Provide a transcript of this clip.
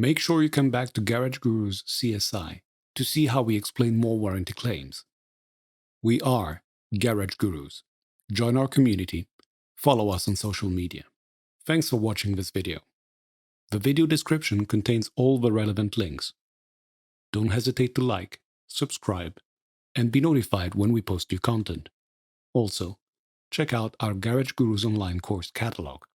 Make sure you come back to Garage Gurus CSI to see how we explain more warranty claims. We are Garage Gurus. Join our community. Follow us on social media. Thanks for watching this video. The video description contains all the relevant links. Don't hesitate to like, subscribe, and be notified when we post new content. Also, check out our Garage Gurus online course catalog.